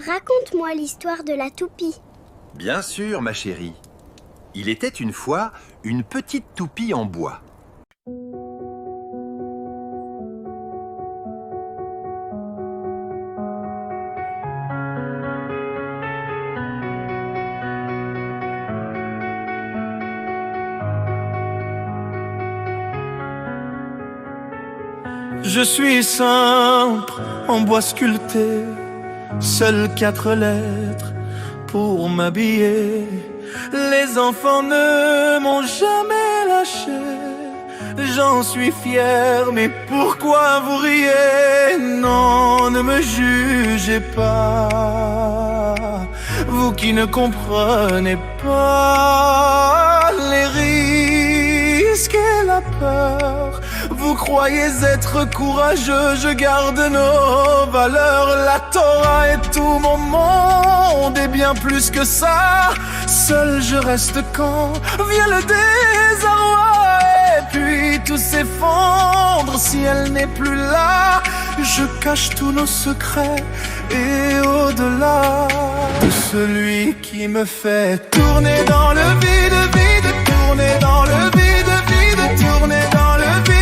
Raconte-moi l'histoire de la toupie. Bien sûr, ma chérie. Il était une fois une petite toupie en bois. Je suis simple, en bois sculpté, seules 4 lettres pour m'habiller. Les enfants ne m'ont jamais lâché, j'en suis fier, mais pourquoi vous riez? Non, ne me jugez pas, vous qui ne comprenez pas les risques et la peur. Vous croyez être courageux, je garde nos valeurs. La Torah est tout mon monde et bien plus que ça. Seul je reste quand vient le désarroi. Et puis tout s'effondre si elle n'est plus là. Je cache tous nos secrets et au-delà de celui qui me fait tourner dans le vide, vide, tourner dans le vide, vide, tourner dans le vide.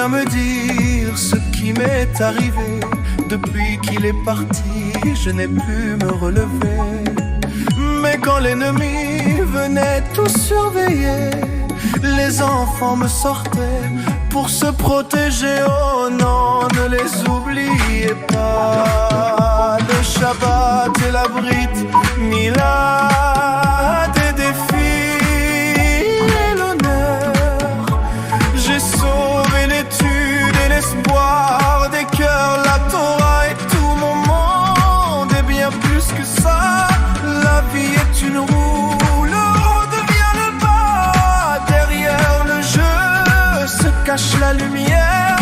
Me dire ce qui m'est arrivé. Depuis qu'il est parti, je n'ai pu me relever. Mais quand l'ennemi venait tout surveiller, les enfants me sortaient pour se protéger. Oh non, ne les oubliez pas. Le Shabbat et la Brit Mila, des défis et l'honneur. J'ai sauvé l'étude et l'espoir des cœurs. La Torah est tout mon monde et bien plus que ça. La vie est une roue, le haut devient le bas. Derrière le jeu se cache la lumière.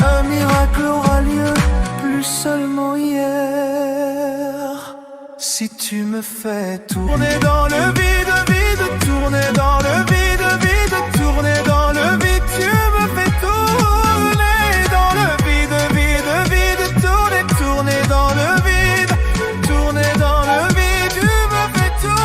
Un miracle aura lieu, plus seulement hier. Si tu me fais tourner dans le vide, vide, tourner dans le vide, vide, tourner dans le vide. Tu me fais tourner dans le vide, vide, vide, tourner, tourner dans le vide, tourner dans le vide. Tu me fais tourner.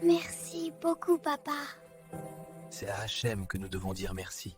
Merci beaucoup, papa. C'est à Hachem que nous devons dire merci.